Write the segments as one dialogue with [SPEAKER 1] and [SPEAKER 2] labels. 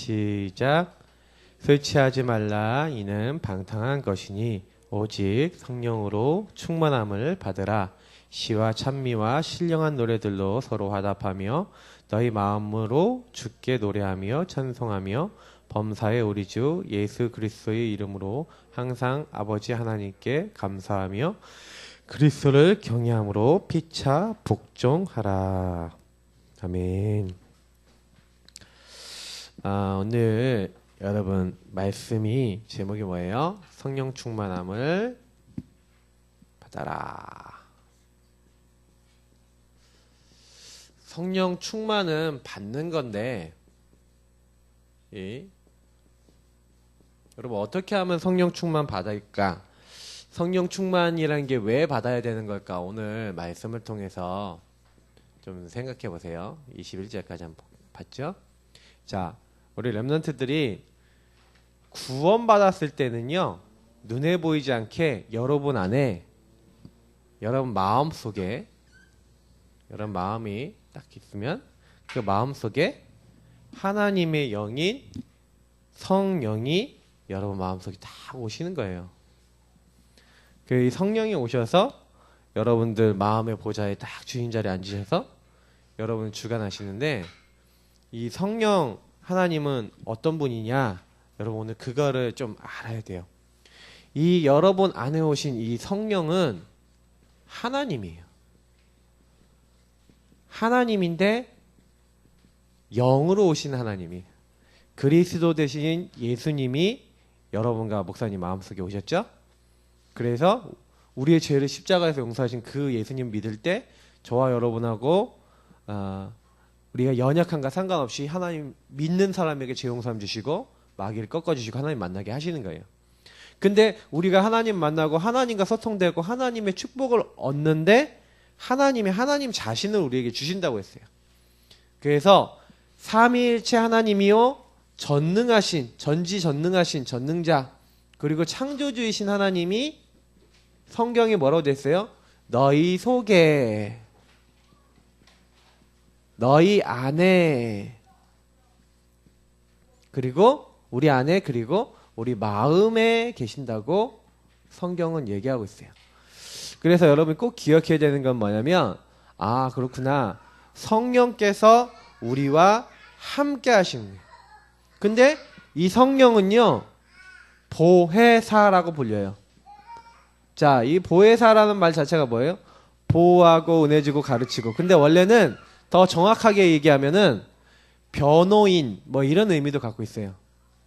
[SPEAKER 1] 시작. 술 취하지 말라. 이는 방탕한 것이니 오직 성령으로 충만함을 받으라. 시와 찬미와 신령한 노래들로 서로 화답하며 너희 마음으로 주께 노래하며 찬송하며 범사의 우리 주 예수 그리스도의 이름으로 항상 아버지 하나님께 감사하며 그리스도를 경외함으로 피차 복종하라. 아멘. 오늘 여러분 말씀이 제목이 뭐예요? 성령 충만함을 받아라. 성령 충만은 받는 건데, 여러분 어떻게 하면 성령 충만 받을까? 성령 충만이라는 게 왜 받아야 되는 걸까? 오늘 말씀을 통해서 좀 생각해 보세요. 21절까지 한번 봤죠? 자, 우리 렘넌트들이 구원받았을 때는요, 눈에 보이지 않게 여러분 안에, 여러분 마음 속에, 여러분 마음이 딱 있으면 그 마음 속에 하나님의 영인 성령이 여러분 마음 속에 다 오시는 거예요. 그 성령이 오셔서 여러분들 마음의 보좌에 딱 주인 자리에 앉으셔서 여러분을 주관하시는데, 이 성령 하나님은 어떤 분이냐? 여러분 오늘 그거를 좀 알아야 돼요. 이 여러분 안에 오신 이 성령은 하나님이에요. 하나님인데 영으로 오신 하나님이, 그리스도 되신 예수님이 여러분과 목사님 마음속에 오셨죠? 그래서 우리의 죄를 십자가에서 용서하신 그 예수님 믿을 때 저와 여러분하고 우리가 연약함과 상관없이 하나님 믿는 사람에게 죄 용서함 주시고 마귀를 꺾어주시고 하나님 만나게 하시는 거예요. 근데 우리가 하나님 만나고 하나님과 소통되고 하나님의 축복을 얻는데 하나님 자신을 우리에게 주신다고 했어요. 그래서 삼위일체 하나님이요 전지전능하신 전능자, 그리고 창조주이신 하나님이 성경에 뭐라고 됐어요? 너희 속에, 너희 안에, 그리고 우리 안에, 그리고 우리 마음에 계신다고 성경은 얘기하고 있어요. 그래서 여러분 꼭 기억해야 되는 건 뭐냐면, 그렇구나, 성령께서 우리와 함께 하시는 거예요. 근데 이 성령은요 보혜사라고 불려요. 자, 이 보혜사라는 말 자체가 뭐예요? 보호하고 은혜 주고 가르치고. 근데 원래는 더 정확하게 얘기하면은 변호인 뭐 이런 의미도 갖고 있어요.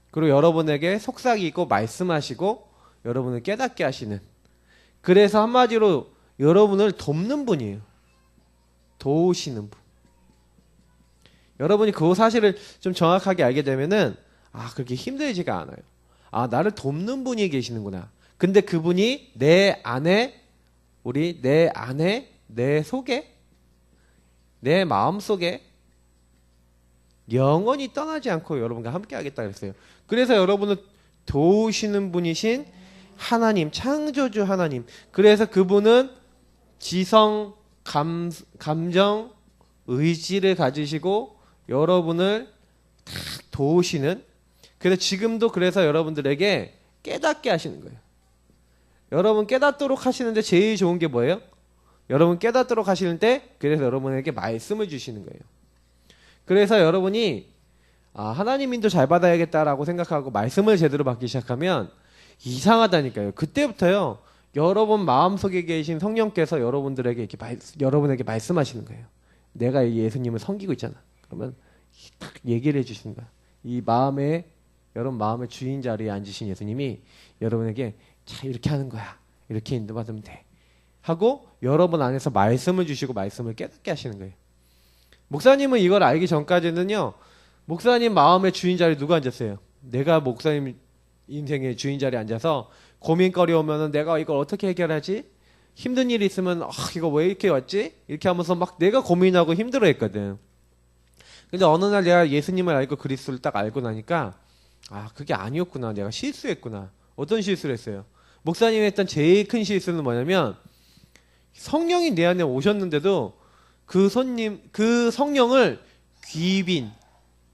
[SPEAKER 1] 그리고 여러분에게 속삭이 있고 말씀하시고 여러분을 깨닫게 하시는, 그래서 한마디로 여러분을 돕는 분이에요. 도우시는 분. 여러분이 그 사실을 좀 정확하게 알게 되면은 그렇게 힘들지가 않아요. 나를 돕는 분이 계시는구나. 근데 그분이 내 안에, 내 속에, 내 마음 속에 영원히 떠나지 않고 여러분과 함께 하겠다 그랬어요. 그래서 여러분을 도우시는 분이신 하나님, 창조주 하나님. 그래서 그분은 지성, 감정, 의지를 가지시고 여러분을 다 도우시는, 그래서 지금도 그래서 여러분들에게 깨닫게 하시는 거예요. 여러분 깨닫도록 하시는데 제일 좋은 게 뭐예요? 여러분 깨닫도록 하시는데 그래서 여러분에게 말씀을 주시는 거예요. 그래서 여러분이 하나님인도 잘 받아야겠다라고 생각하고 말씀을 제대로 받기 시작하면 이상하다니까요. 그때부터요 여러분 마음속에 계신 성령께서 여러분들에게 여러분에게 말씀하시는 거예요. 내가 예수님을 섬기고 있잖아. 그러면 딱 얘기를 해주시는 거야. 이 마음에, 여러분 마음의 주인 자리에 앉으신 예수님이 여러분에게 자, 이렇게 하는 거야, 이렇게 인도받으면 돼 하고 여러분 안에서 말씀을 주시고 말씀을 깨닫게 하시는 거예요. 목사님은 이걸 알기 전까지는요, 목사님 마음의 주인 자리에 누가 앉았어요? 내가 목사님 인생의 주인 자리에 앉아서 고민거리 오면은 내가 이걸 어떻게 해결하지? 힘든 일이 있으면 이거 왜 이렇게 왔지? 이렇게 하면서 막 내가 고민하고 힘들어했거든. 근데 어느 날 내가 예수님을 알고 그리스도를 딱 알고 나니까 그게 아니었구나, 내가 실수했구나. 어떤 실수를 했어요? 목사님이 했던 제일 큰 실수는 뭐냐면, 성령이 내 안에 오셨는데도 그 성령을 귀빈,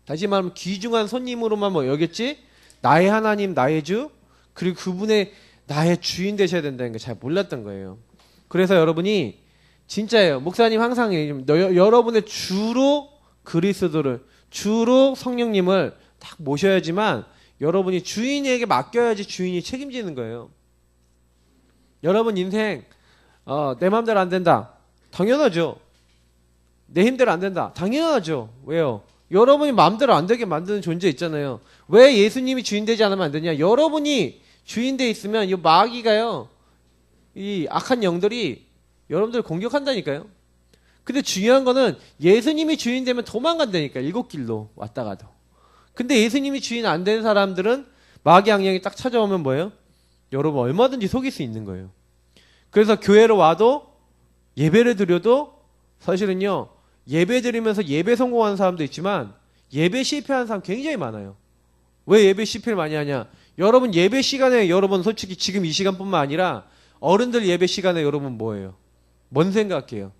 [SPEAKER 1] 다시 말하면 귀중한 손님으로만 뭐 여겼지 나의 하나님 나의 주 그리고 그분의 나의 주인 되셔야 된다는 걸 잘 몰랐던 거예요. 그래서 여러분이 진짜예요. 목사님 항상 여러분의 주로 그리스도를 주로 성령님을 딱 모셔야지만 여러분이 주인에게 맡겨야지 주인이 책임지는 거예요. 여러분 인생 내 마음대로 안 된다. 당연하죠. 내 힘대로 안 된다. 당연하죠. 왜요? 여러분이 마음대로 안 되게 만드는 존재 있잖아요. 왜 예수님이 주인 되지 않으면 안 되냐? 여러분이 주인 돼 있으면 이 마귀가요. 이 악한 영들이 여러분들을 공격한다니까요. 근데 중요한 거는 예수님이 주인 되면 도망간다니까. 일곱 길로 왔다 가도. 근데 예수님이 주인 안 되는 사람들은 마귀 악령이 딱 찾아오면 뭐예요? 여러분 얼마든지 속일 수 있는 거예요. 그래서 교회로 와도 예배를 드려도 사실은요. 예배 드리면서 예배 성공하는 사람도 있지만 예배 실패하는 사람 굉장히 많아요. 왜 예배 실패를 많이 하냐? 여러분 예배 시간에 여러분 솔직히 지금 이 시간뿐만 아니라 어른들 예배 시간에 여러분 뭐예요? 뭔 생각해요?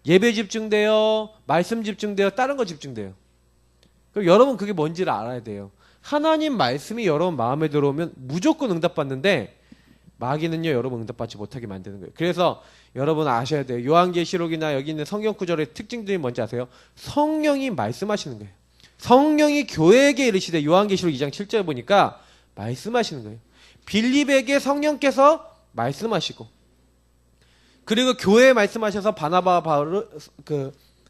[SPEAKER 1] 예배 집중돼요? 말씀 집중돼요? 다른 거 집중돼요? 그럼 여러분 그게 뭔지를 알아야 돼요. 하나님 말씀이 여러분 마음에 들어오면 무조건 응답받는데 마귀는요 여러분 응답받지 못하게 만드는 거예요. 그래서 여러분 아셔야 돼요. 요한계시록이나 여기 있는 성경 구절의 특징들이 뭔지 아세요? 성령이 말씀하시는 거예요. 성령이 교회에게 이르시되 요한계시록 2장 7절 보니까 말씀하시는 거예요. 빌립에게 성령께서 말씀하시고 그리고 교회에 말씀하셔서 바나바와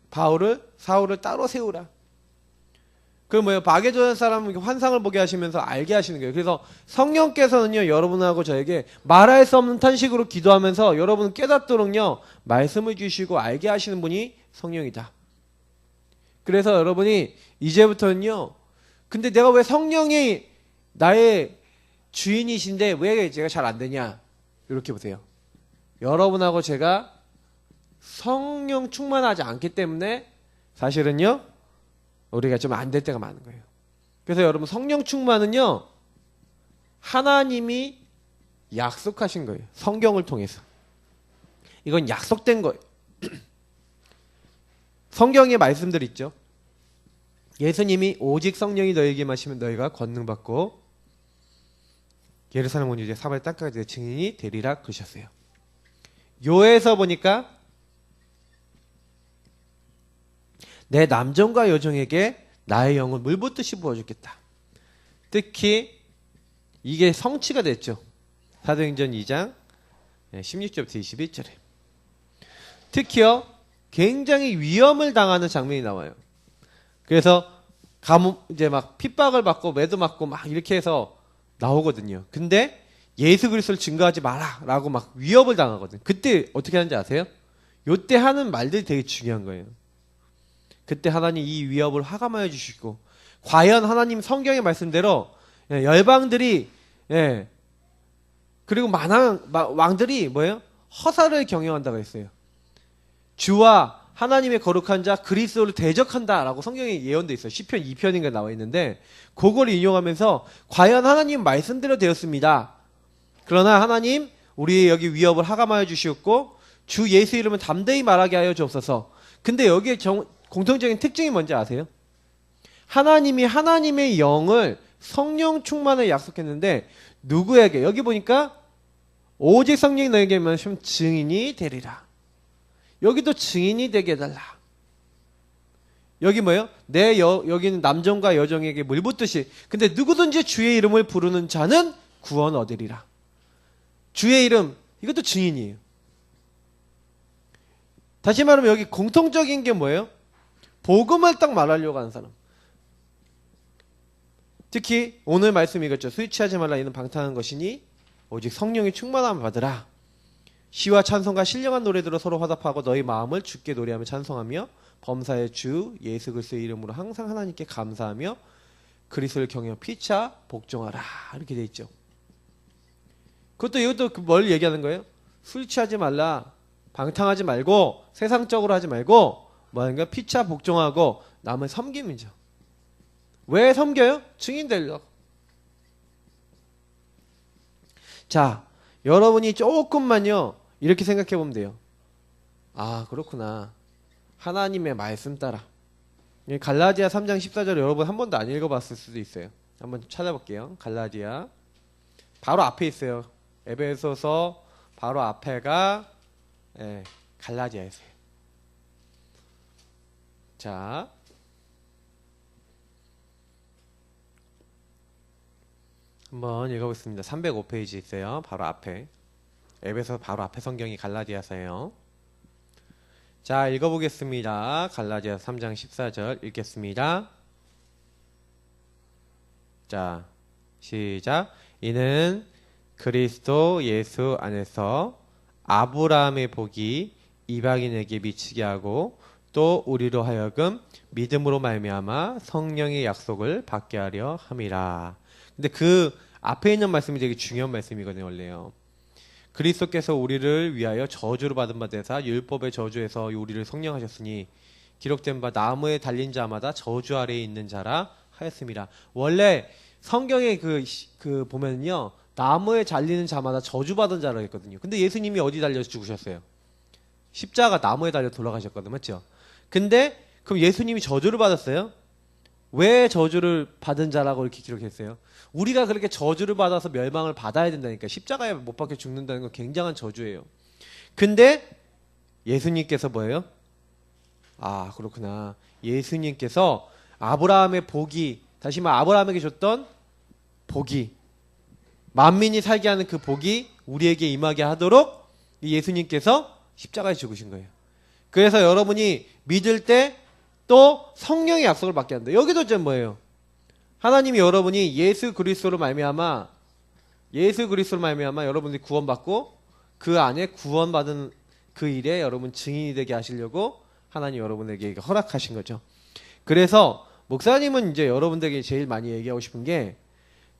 [SPEAKER 1] 바울을 사울을 따로 세우라. 그 뭐예요? 마게도냐 사람 환상을 보게 하시면서 알게 하시는 거예요. 그래서 성령께서는요 여러분하고 저에게 말할 수 없는 탄식으로 기도하면서 여러분 깨닫도록요 말씀을 주시고 알게 하시는 분이 성령이다. 그래서 여러분이 이제부터는요 근데 내가 왜 성령이 나의 주인이신데 왜 제가 잘 안 되냐? 이렇게 보세요. 여러분하고 제가 성령 충만하지 않기 때문에 사실은요 우리가 좀 안 될 때가 많은 거예요. 그래서 여러분 성령 충만은요 하나님이 약속하신 거예요. 성경을 통해서. 이건 약속된 거예요. 성경에 말씀들 있죠. 예수님이 오직 성령이 너에게 마시면 너희가 권능 받고 예루살렘 온 유대 사마리아 땅까지 내 증인이 되리라 그러셨어요. 요에서 보니까 내 남정과 여정에게 나의 영을 물 붓듯이 부어주겠다. 특히 이게 성취가 됐죠. 사도행전 2장 16절부터 21절에. 특히요 굉장히 위험을 당하는 장면이 나와요. 그래서 이제 막 핍박을 받고 매도 맞고 막 이렇게 해서 나오거든요. 근데 예수 그리스도를 증거하지 마라라고 막 위협을 당하거든요. 그때 어떻게 하는지 아세요? 요때 하는 말들이 되게 중요한 거예요. 그때 하나님 이 위협을 하감하여 주시고 과연 하나님 성경의 말씀대로 열방들이 그리고 왕들이 뭐예요? 허사를 경영한다고 했어요. 주와 하나님의 거룩한 자 그리스도를 대적한다라고 성경에 예언돼 있어요. 시편 2편인가 나와 있는데 그걸 인용하면서 과연 하나님 말씀대로 되었습니다. 그러나 하나님 우리의 여기 위협을 하감하여 주시었고 주 예수 이름은 담대히 말하게 하여 주옵소서. 근데 여기에 공통적인 특징이 뭔지 아세요? 하나님이 하나님의 영을 성령 충만을 약속했는데 누구에게? 여기 보니까 오직 성령이 너에게 임하시면 증인이 되리라. 여기도 증인이 되게 해달라. 여기 뭐예요? 여기는 남정과 여정에게 물 붓듯이. 근데 누구든지 주의 이름을 부르는 자는 구원 얻으리라. 주의 이름 이것도 증인이에요. 다시 말하면 여기 공통적인 게 뭐예요? 복음을 딱 말하려고 하는 사람. 특히 오늘 말씀 이거죠. 술 취하지 말라 이는 방탕한 것이니 오직 성령의 충만함을 받으라. 시와 찬송과 신령한 노래들로 서로 화답하고 너희 마음을 주께 노래하며 찬송하며 범사의 주 예수 그리스도의 이름으로 항상 하나님께 감사하며 그리스도를 경외하며 피차 복종하라. 이렇게 돼 있죠. 이것도 뭘 얘기하는 거예요? 술 취하지 말라. 방탕하지 말고 세상적으로 하지 말고 뭐하는가? 피차 복종하고 남을 섬김이죠. 왜 섬겨요? 증인 되려고. 자, 여러분이 조금만요 이렇게 생각해 보면 돼요. 아 그렇구나. 하나님의 말씀 따라 이 갈라디아 3장 14절 여러분 한 번도 안 읽어봤을 수도 있어요. 한번 좀 찾아볼게요. 갈라디아 바로 앞에 있어요. 에베소서 바로 앞에가 갈라디아였어요. 자, 한번 읽어보겠습니다. 305페이지 있어요. 바로 앞에. 에베소 바로 앞에 성경이 갈라디아서예요. 자, 읽어보겠습니다. 갈라디아 3장 14절 읽겠습니다. 자, 시작. 이는 그리스도 예수 안에서 아브라함의 복이 이방인에게 미치게 하고 또 우리로 하여금 믿음으로 말미암아 성령의 약속을 받게 하려 함이라. 근데 그 앞에 있는 말씀이 되게 중요한 말씀이거든요, 원래요. 그리스도께서 우리를 위하여 저주를 받은 바 되사 율법의 저주에서 우리를 성령하셨으니 기록된 바 나무에 달린 자마다 저주 아래에 있는 자라 하였습니다. 원래 성경에 그 보면요, 나무에 달리는 자마다 저주받은 자라 했거든요. 근데 예수님이 어디 달려서 죽으셨어요? 십자가 나무에 달려 돌아가셨거든, 맞죠? 근데 그럼 예수님이 저주를 받았어요? 왜 저주를 받은 자라고 이렇게 기록했어요? 우리가 그렇게 저주를 받아서 멸망을 받아야 된다니까. 십자가에 못 박혀 죽는다는 건 굉장한 저주예요. 근데 예수님께서 뭐예요? 아, 그렇구나. 예수님께서 아브라함의 복이, 다시 말해 아브라함에게 줬던 복이, 만민이 살게 하는 그 복이 우리에게 임하게 하도록 예수님께서 십자가에 죽으신 거예요. 그래서 여러분이 믿을 때 또 성령의 약속을 받게 한다. 여기도 좀 뭐예요? 하나님이 여러분이 예수 그리스도로 말미암아 여러분들이 구원받고 그 안에 구원받은 그 일에 여러분 증인이 되게 하시려고 하나님 여러분에게 허락하신 거죠. 그래서 목사님은 이제 여러분들에게 제일 많이 얘기하고 싶은 게,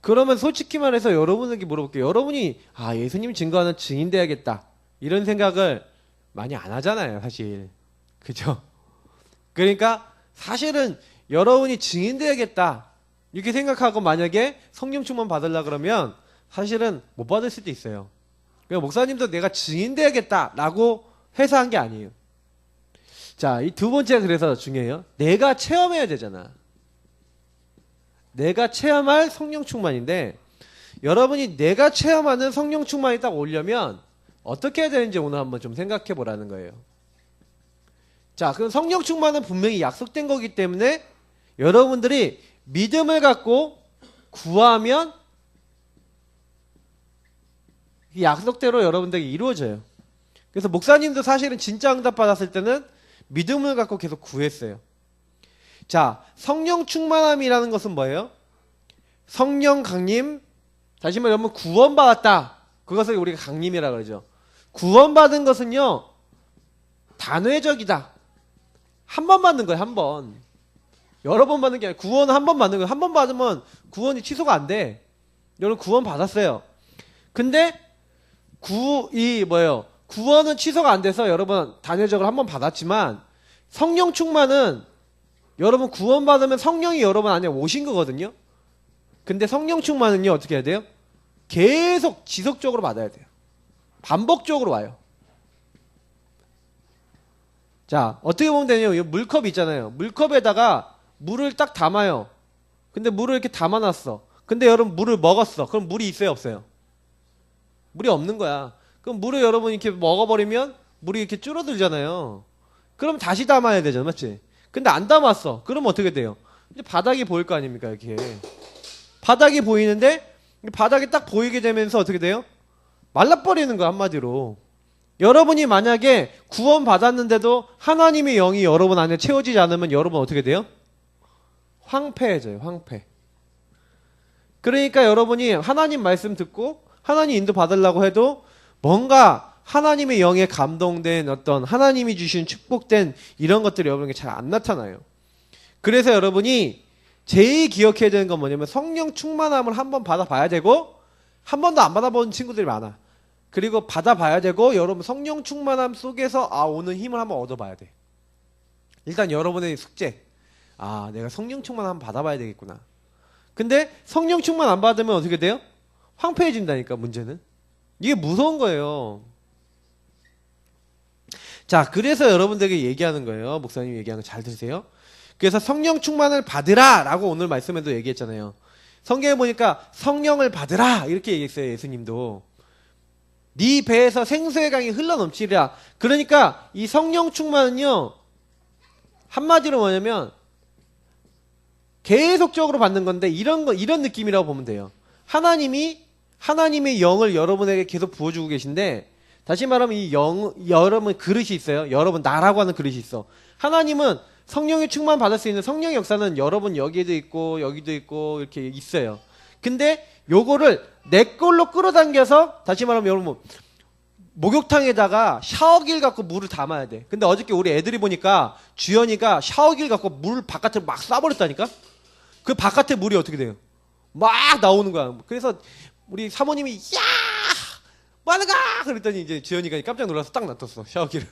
[SPEAKER 1] 그러면 솔직히 말해서 여러분에게 물어볼게요. 여러분이 예수님 증거하는 증인 돼야겠다 이런 생각을 많이 안 하잖아요, 사실. 그죠? 그러니까 사실은 여러분이 증인 돼야겠다 이렇게 생각하고 만약에 성령 충만 받으려 그러면 사실은 못 받을 수도 있어요. 그러니까 목사님도 내가 증인 돼야겠다라고 해서 한 게 아니에요. 자, 이 두 번째가 그래서 중요해요. 내가 체험해야 되잖아. 내가 체험할 성령 충만인데, 여러분이 내가 체험하는 성령 충만이 딱 오려면 어떻게 해야 되는지 오늘 한번 좀 생각해 보라는 거예요. 자, 그럼 성령 충만은 분명히 약속된 거기 때문에 여러분들이 믿음을 갖고 구하면 이 약속대로 여러분들에게 이루어져요. 그래서 목사님도 사실은 진짜 응답 받았을 때는 믿음을 갖고 계속 구했어요. 자, 성령 충만함이라는 것은 뭐예요? 성령 강림, 다시 말해 여러분 구원받았다. 그것을 우리가 강림이라 그러죠. 구원받은 것은요, 단회적이다. 한 번 받는 거예요, 한 번. 여러 번 받는 게 아니라 구원은 한 번 받는 거예요. 한 번 받으면 구원이 취소가 안 돼. 여러분 구원 받았어요. 근데 구원은 취소가 안 돼서 여러분 단회적으로 한 번 받았지만, 성령 충만은 여러분 구원 받으면 성령이 여러분 안에 오신 거거든요. 근데 성령 충만은요, 어떻게 해야 돼요? 계속 지속적으로 받아야 돼요. 반복적으로 와요. 자, 어떻게 보면 되냐면 물컵 있잖아요. 물컵에다가 물을 딱 담아요. 근데 물을 이렇게 담아놨어. 근데 여러분 물을 먹었어. 그럼 물이 있어요, 없어요? 물이 없는 거야. 그럼 물을 여러분 이렇게 먹어버리면 물이 이렇게 줄어들잖아요. 그럼 다시 담아야 되잖아, 맞지? 근데 안 담았어. 그럼 어떻게 돼요? 이제 바닥이 보일 거 아닙니까, 이렇게. 바닥이 보이는데 바닥이 딱 보이게 되면서 어떻게 돼요? 말라버리는 거야, 한마디로. 여러분이 만약에 구원 받았는데도 하나님의 영이 여러분 안에 채워지지 않으면 여러분 어떻게 돼요? 황폐해져요, 황폐. 그러니까 여러분이 하나님 말씀 듣고 하나님 인도 받으려고 해도 뭔가 하나님의 영에 감동된 어떤 하나님이 주신 축복된 이런 것들이 여러분에게 잘 안 나타나요. 그래서 여러분이 제일 기억해야 되는 건 뭐냐면 성령 충만함을 한번 받아봐야 되고, 한 번도 안 받아본 친구들이 많아. 그리고 받아봐야 되고, 여러분 성령 충만함 속에서 오는 힘을 한번 얻어봐야 돼. 일단 여러분의 숙제, 내가 성령 충만 한번 받아봐야 되겠구나. 근데 성령 충만 안 받으면 어떻게 돼요? 황폐해진다니까, 문제는. 이게 무서운 거예요. 자, 그래서 여러분들에게 얘기하는 거예요. 목사님 얘기하는 거 잘 들으세요. 그래서 성령 충만을 받으라 라고 오늘 말씀에도 얘기했잖아요. 성경에 보니까 성령을 받으라 이렇게 얘기했어요. 예수님도. 네 배에서 생수의 강이 흘러넘치리라. 그러니까 이 성령 충만은요, 한마디로 뭐냐면 계속적으로 받는 건데 이런 느낌이라고 보면 돼요. 하나님의 영을 여러분에게 계속 부어주고 계신데, 다시 말하면 여러분 그릇이 있어요. 여러분 나라고 하는 그릇이 있어. 하나님은 성령의 충만 받을 수 있는 성령의 역사는 여러분 여기에도 있고 여기도 있고 이렇게 있어요. 근데 요거를 내 걸로 끌어당겨서, 다시 말하면 여러분 목욕탕에다가 샤워기를 갖고 물을 담아야 돼. 근데 어저께 우리 애들이 보니까 주연이가 샤워기를 갖고 물 바깥에 막 쏴버렸다니까? 그 바깥에 물이 어떻게 돼요? 막 나오는 거야. 그래서 우리 사모님이 야! 뭐하는가? 그랬더니 이제 주연이가 깜짝 놀라서 딱 놔뒀어. 샤워기를.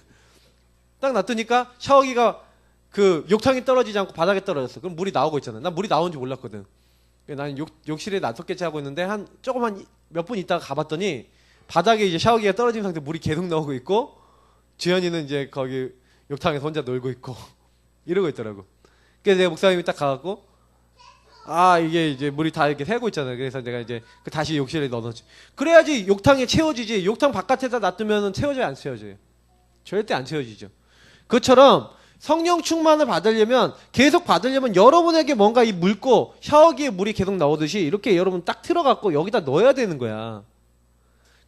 [SPEAKER 1] 딱 놔두니까 샤워기가 그 욕탕에 떨어지지 않고 바닥에 떨어졌어. 그럼 물이 나오고 있잖아. 난 물이 나오는지 몰랐거든. 나는 욕실에 놔뒀겠지 하고 있는데 한 조금만 몇 분 있다가 가봤더니 바닥에 이제 샤워기가 떨어진 상태 물이 계속 나오고 있고, 주연이는 이제 거기 욕탕에서 혼자 놀고 있고 이러고 있더라고. 그래서 내가 목사님이 딱 가갖고, 이게 이제 물이 다 이렇게 새고 있잖아요. 그래서 내가 이제 다시 욕실에 넣어놓지. 그래야지 욕탕에 채워지지. 욕탕 바깥에다 놔두면 채워져요, 안 채워져요? 절대 안 채워지죠. 그것처럼 성령 충만을 받으려면, 계속 받으려면 여러분에게 뭔가 이 묽고 샤워기에 물이 계속 나오듯이 이렇게 여러분 딱 틀어갖고 여기다 넣어야 되는 거야.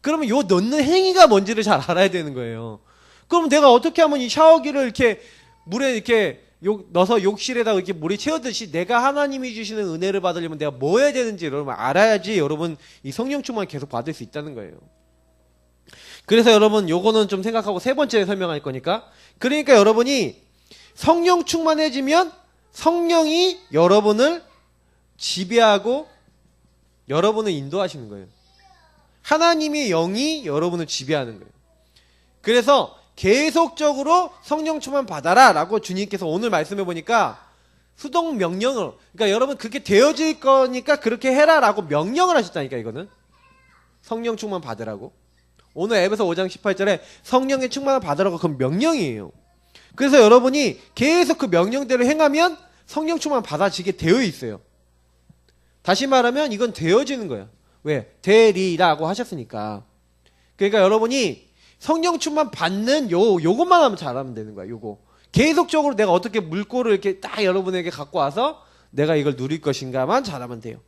[SPEAKER 1] 그러면 요 넣는 행위가 뭔지를 잘 알아야 되는 거예요. 그럼 내가 어떻게 하면 이 샤워기를 이렇게 물에 이렇게 넣어서 욕실에다 이렇게 물이 채우듯이 내가 하나님이 주시는 은혜를 받으려면 내가 뭐 해야 되는지 여러분 알아야지 여러분 이 성령 충만을 계속 받을 수 있다는 거예요. 그래서 여러분 요거는 좀 생각하고 세 번째 설명할 거니까, 그러니까 여러분이 성령 충만해지면 성령이 여러분을 지배하고 여러분을 인도하시는 거예요. 하나님의 영이 여러분을 지배하는 거예요. 그래서 계속적으로 성령 충만 받아라 라고 주님께서 오늘 말씀해 보니까 수동 명령으로, 그러니까 여러분 그렇게 되어질 거니까 그렇게 해라 라고 명령을 하셨다니까. 이거는 성령 충만 받으라고. 오늘 에베소 5장 18절에 성령의 충만을 받으라고, 그건 명령이에요. 그래서 여러분이 계속 그 명령대로 행하면 성령 충만 받아지게 되어 있어요. 다시 말하면 이건 되어지는 거야. 왜? 되리라고 하셨으니까. 그러니까 여러분이 성령 충만 받는 요것만 하면 잘하면 되는 거야. 요거. 계속적으로 내가 어떻게 물꼬를 이렇게 딱 여러분에게 갖고 와서 내가 이걸 누릴 것인가만 잘하면 돼요.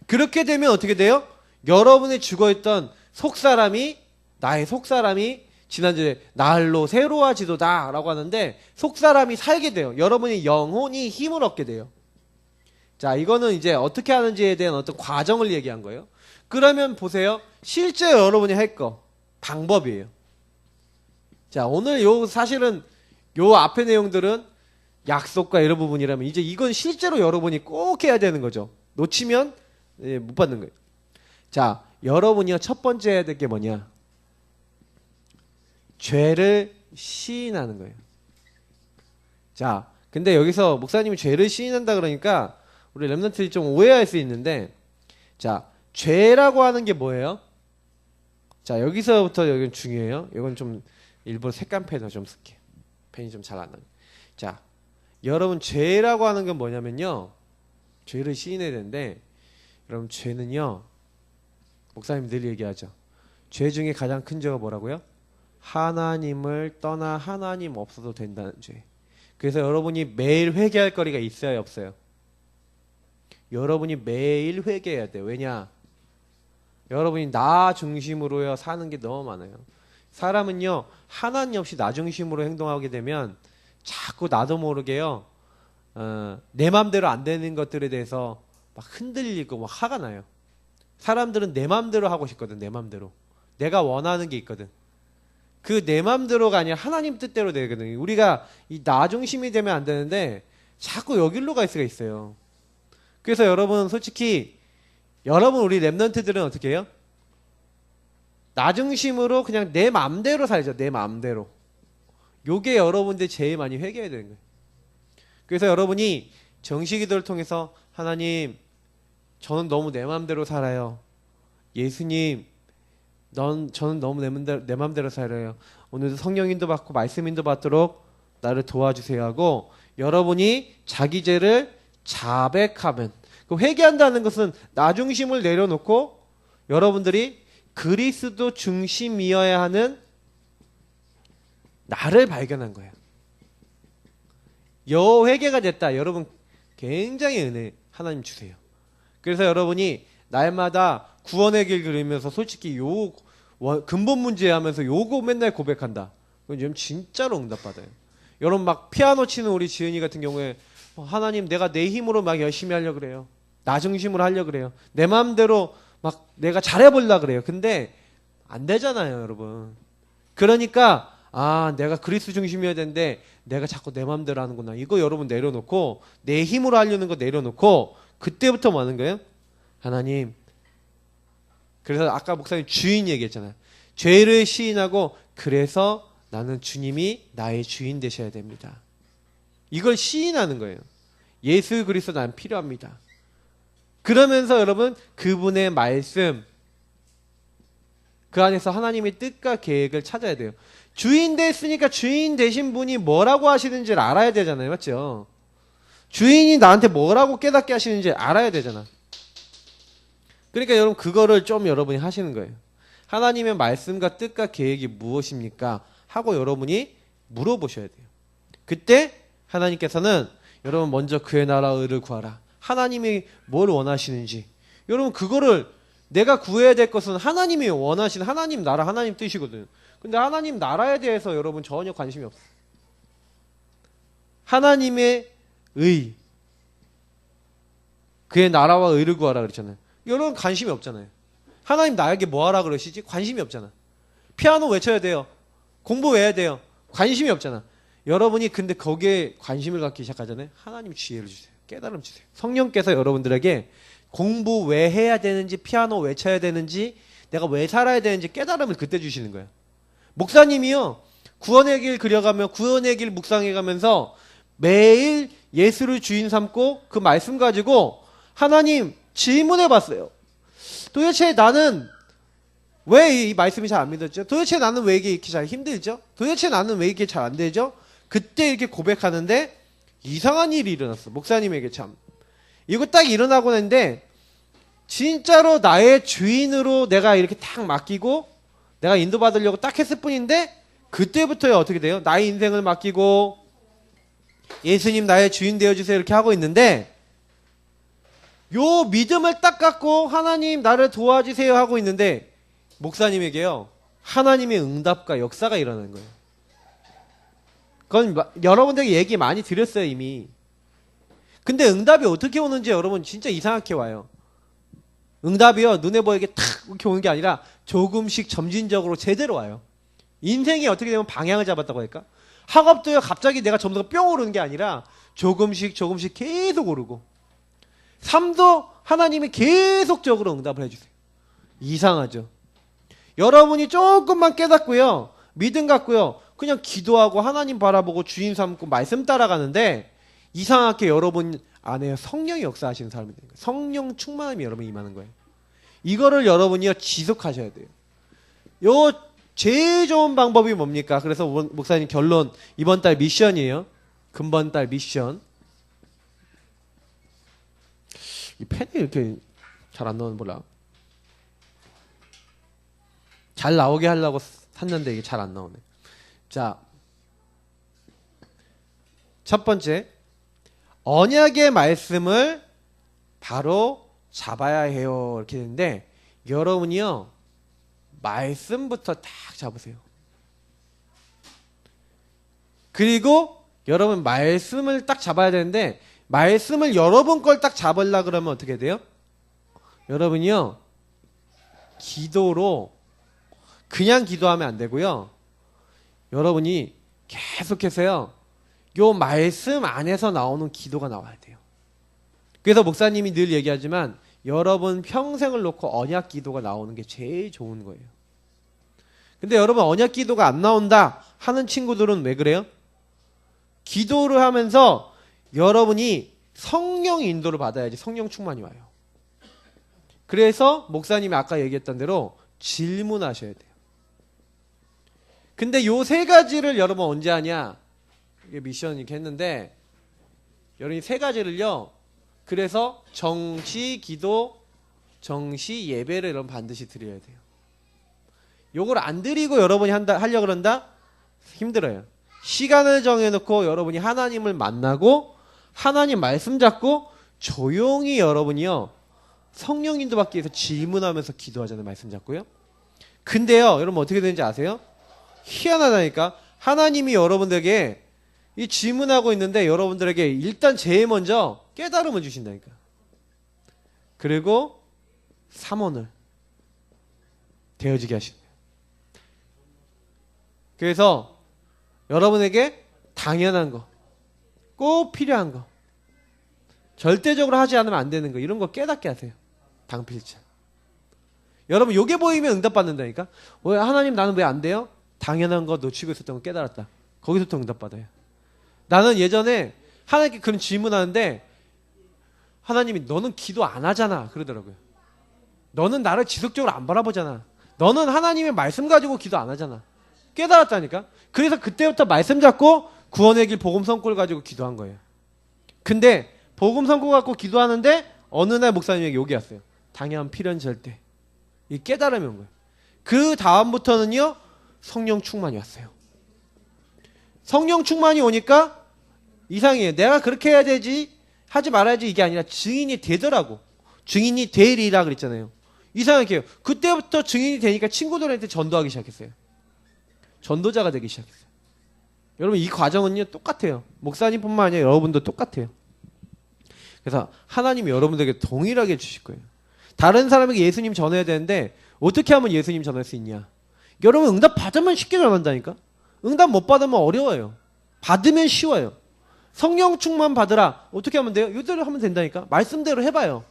[SPEAKER 1] 그렇게 되면 어떻게 돼요? 여러분의 죽어있던 나의 속사람이 지난주에 날로 새로워지도다 라고 하는데, 속사람이 살게 돼요. 여러분의 영혼이 힘을 얻게 돼요. 자, 이거는 이제 어떻게 하는지에 대한 어떤 과정을 얘기한 거예요. 그러면 보세요. 실제 여러분이 할 거 방법이에요. 자, 오늘 사실은 앞의 내용들은 약속과 이런 부분이라면, 이제 이건 실제로 여러분이 꼭 해야 되는 거죠. 놓치면 못 받는 거예요. 자, 여러분이요 첫 번째 해야 될 게 뭐냐? 죄를 시인하는 거예요. 자, 근데 여기서 목사님이 죄를 시인한다 그러니까 우리 렘넌트들이 좀 오해할 수 있는데, 자, 죄라고 하는 게 뭐예요? 자, 여기서부터 여기는 중요해요. 이건 좀 일부러 색감 펜을 좀 쓸게요. 펜이 좀 잘 안 나요. 자, 여러분 죄라고 하는 건 뭐냐면요, 죄를 시인해야 되는데, 여러분 죄는요, 목사님 늘 얘기하죠. 죄 중에 가장 큰 죄가 뭐라고요? 하나님을 떠나 하나님 없어도 된다는 죄. 그래서 여러분이 매일 회개할 거리가 있어요, 없어요? 여러분이 매일 회개해야 돼요. 왜냐? 여러분이 나 중심으로 사는 게 너무 많아요. 사람은요, 하나님 없이 나 중심으로 행동하게 되면 자꾸 나도 모르게요, 내 맘대로 안 되는 것들에 대해서 막 흔들리고 막 화가 나요. 사람들은 내 맘대로 하고 싶거든. 내 맘대로. 내가 원하는 게 있거든. 그 내 맘대로가 아니라 하나님 뜻대로 되거든. 우리가 이 나 중심이 되면 안 되는데 자꾸 여길로 갈 수가 있어요. 그래서 여러분 솔직히 우리 랩런트들은 어떻게 해요? 나 중심으로 그냥 내 맘대로 살죠. 내 맘대로. 요게 여러분들 제일 많이 회개해야 되는 거예요. 그래서 여러분이 정식기도를 통해서 하나님, 저는 너무 내 맘대로 살아요. 예수님, 저는 너무 내 맘대로 살아요. 오늘도 성령 인도 받고 말씀 인도 받도록 나를 도와주세요 하고, 여러분이 자기 죄를 자백하면, 그 회개한다는 것은 나 중심을 내려놓고 여러분들이 그리스도 중심이어야 하는 나를 발견한 거예요. 회개가 됐다. 여러분 굉장히 은혜 하나님 주세요. 그래서 여러분이 날마다 구원의 길 그리면서 솔직히 요 근본 문제 하면서 요거 맨날 고백한다. 그럼 지금 진짜로 응답받아요. 여러분 막 피아노 치는 우리 지은이 같은 경우에 하나님 내가 내 힘으로 막 열심히 하려고 그래요. 나 중심으로 하려고 그래요. 내 마음대로 막 내가 잘해보려고 그래요. 근데 안 되잖아요, 여러분. 그러니까 내가 그리스도 중심이어야 되는데 내가 자꾸 내 마음대로 하는구나. 이거 여러분 내려놓고 내 힘으로 하려는 거 내려놓고 그때부터 뭐 하는 거예요? 하나님. 그래서 아까 목사님 주인 얘기했잖아요. 죄를 시인하고 그래서 나는 주님이 나의 주인 되셔야 됩니다. 이걸 시인하는 거예요. 예수 그리스도 난 필요합니다. 그러면서 여러분 그분의 말씀 그 안에서 하나님의 뜻과 계획을 찾아야 돼요. 주인 됐으니까 주인 되신 분이 뭐라고 하시는지를 알아야 되잖아요. 맞죠? 주인이 나한테 뭐라고 깨닫게 하시는지 알아야 되잖아. 그러니까 여러분 그거를 좀 여러분이 하시는 거예요. 하나님의 말씀과 뜻과 계획이 무엇입니까? 하고 여러분이 물어보셔야 돼요. 그때 하나님께서는 여러분 먼저 그의 나라와 의를 구하라. 하나님이 뭘 원하시는지 여러분 그거를 내가 구해야 될 것은 하나님이 원하시는 하나님 나라 하나님 뜻이거든. 근데 하나님 나라에 대해서 여러분 전혀 관심이 없어요. 하나님의 의 그의 나라와 의를 구하라 그랬잖아요. 여러분 관심이 없잖아요. 하나님 나에게 뭐 하라 그러시지? 관심이 없잖아. 피아노 외쳐야 돼요. 공부 왜 해야 돼요? 관심이 없잖아. 여러분이 근데 거기에 관심을 갖기 시작하잖아요. 하나님 지혜를 주세요. 깨달음 주세요. 성령께서 여러분들에게 공부 왜 해야 되는지, 피아노 왜 쳐야 되는지, 내가 왜 살아야 되는지 깨달음을 그때 주시는 거예요. 목사님이요, 구원의 길 그려가며 구원의 길 묵상해가면서 매일 예수를 주인 삼고 그 말씀 가지고 하나님 질문해 봤어요. 도대체 나는 왜 이 말씀이 잘 안 믿었죠? 도대체 나는 왜 이게 이렇게 잘 힘들죠? 도대체 나는 왜 이게 잘 안 되죠? 그때 이렇게 고백하는데 이상한 일이 일어났어. 목사님에게 참. 이거 딱 일어나고 났는데 진짜로 나의 주인으로 내가 이렇게 딱 맡기고 내가 인도받으려고 딱 했을 뿐인데 그때부터야 어떻게 돼요? 나의 인생을 맡기고 예수님 나의 주인 되어주세요 이렇게 하고 있는데 요 믿음을 딱 갖고 하나님 나를 도와주세요 하고 있는데 목사님에게요 하나님의 응답과 역사가 일어나는 거예요. 그건 여러분들에게 얘기 많이 드렸어요 이미. 근데 응답이 어떻게 오는지 여러분 진짜 이상하게 와요. 응답이요 눈에 보이게 탁 이렇게 오는 게 아니라 조금씩 점진적으로 제대로 와요. 인생이 어떻게 되면 방향을 잡았다고 할까? 학업도요 갑자기 내가 점수가 뿅 오르는 게 아니라 조금씩 계속 오르고 삶도 하나님이 계속적으로 응답을 해주세요. 이상하죠? 여러분이 조금만 깨닫고요 믿음 갖고요 그냥 기도하고 하나님 바라보고 주인 삼고 말씀 따라가는데 이상하게 여러분 안에 성령이 역사하시는 사람이 되는 거예요. 성령 충만함이 여러분 임하는 거예요. 이거를 여러분이요 지속하셔야 돼요. 요 제일 좋은 방법이 뭡니까? 그래서 목사님 결론 이번 달 미션이에요. 금번 달 미션. 이 펜이 이렇게 잘 안 나오는 몰라. 잘 나오게 하려고 샀는데 이게 잘 안 나오네. 자, 첫 번째 언약의 말씀을 바로 잡아야 해요 이렇게 되는데 여러분이요 말씀부터 딱 잡으세요. 그리고 여러분 말씀을 딱 잡아야 되는데 말씀을 여러분 걸 딱 잡으려고 그러면 어떻게 돼요? 여러분이요 기도로 그냥 기도하면 안 되고요 여러분이 계속해서요 요 말씀 안에서 나오는 기도가 나와야 돼요. 그래서 목사님이 늘 얘기하지만 여러분 평생을 놓고 언약 기도가 나오는 게 제일 좋은 거예요. 근데 여러분 언약 기도가 안 나온다 하는 친구들은 왜 그래요? 기도를 하면서 여러분이 성령 인도를 받아야지 성령 충만이 와요. 그래서 목사님이 아까 얘기했던 대로 질문하셔야 돼요. 근데 요 세 가지를 여러분 언제 하냐? 이게 미션 이렇게 했는데 여러분이 세 가지를요. 그래서 정시 기도, 정시 예배를 여러분 반드시 드려야 돼요. 요걸 안 드리고 여러분이 하려고 그런다? 힘들어요. 시간을 정해놓고 여러분이 하나님을 만나고 하나님 말씀 잡고 조용히 여러분이요. 성령 인도받기 위해서 질문하면서 기도하잖아요. 말씀 잡고요. 근데요. 여러분 어떻게 되는지 아세요? 희한하다니까. 하나님이 여러분들에게 이 질문하고 있는데 여러분들에게 일단 제일 먼저 깨달음을 주신다니까. 그리고 삼원을 되어지게 하시는 거예요. 그래서 여러분에게 당연한 거, 꼭 필요한 거, 절대적으로 하지 않으면 안 되는 거, 이런 거 깨닫게 하세요. 당필자. 여러분 요게 보이면 응답받는다니까. 왜 하나님 나는 왜 안 돼요? 당연한 거 놓치고 있었던 거 깨달았다. 거기서부터 응답받아요. 나는 예전에 하나님께 그런 질문하는데 하나님이 너는 기도 안 하잖아 그러더라고요. 너는 나를 지속적으로 안 바라보잖아. 너는 하나님의 말씀 가지고 기도 안 하잖아. 깨달았다니까. 그래서 그때부터 말씀 잡고 구원의 길 복음 선고를 가지고 기도한 거예요. 근데 복음 선고 갖고 기도하는데 어느 날 목사님에게 욕이 왔어요. 당연 필연 절대. 이 깨달음이 온 거예요. 그 다음부터는요. 성령 충만이 왔어요. 성령 충만이 오니까 이상해요. 내가 그렇게 해야 되지 하지 말아야지 이게 아니라 증인이 되더라고. 증인이 되리라 그랬잖아요. 이상하게 해요. 그때부터 증인이 되니까 친구들한테 전도하기 시작했어요. 전도자가 되기 시작했어요. 여러분 이 과정은요 똑같아요. 목사님뿐만 아니라 여러분도 똑같아요. 그래서 하나님이 여러분들에게 동일하게 주실 거예요. 다른 사람에게 예수님 전해야 되는데 어떻게 하면 예수님 전할 수 있냐. 여러분 응답 받으면 쉽게 전한다니까. 응답 못 받으면 어려워요. 받으면 쉬워요. 성령 충만 받으라. 어떻게 하면 돼요? 이대로 하면 된다니까. 말씀대로 해봐요.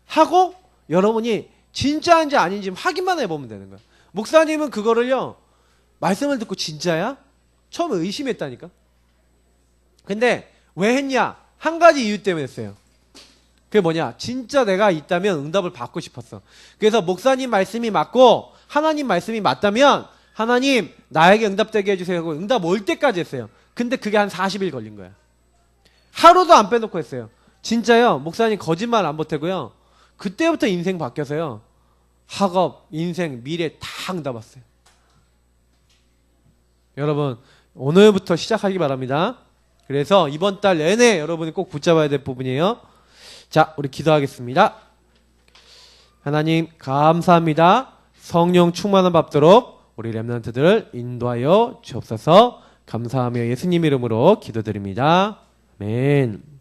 [SPEAKER 1] 하고 여러분이 진짜인지 아닌지 확인만 해보면 되는 거야. 목사님은 그거를요. 말씀을 듣고 진짜야? 처음에 의심했다니까. 근데 왜 했냐? 한 가지 이유 때문에 했어요. 그게 뭐냐? 진짜 내가 있다면 응답을 받고 싶었어. 그래서 목사님 말씀이 맞고 하나님 말씀이 맞다면 하나님 나에게 응답되게 해주세요 하고 응답 올 때까지 했어요. 근데 그게 한 40일 걸린 거야. 하루도 안 빼놓고 했어요. 진짜요. 목사님 거짓말 안 보태고요. 그때부터 인생 바뀌어서요. 학업, 인생, 미래 다 응답 왔어요. 여러분 오늘부터 시작하기 바랍니다. 그래서 이번 달 내내 여러분이 꼭 붙잡아야 될 부분이에요. 자, 우리 기도하겠습니다. 하나님 감사합니다. 성령 충만한 받도록 우리 렘넌트들을 인도하여 주옵소서. 감사하며 예수님 이름으로 기도드립니다. 아멘.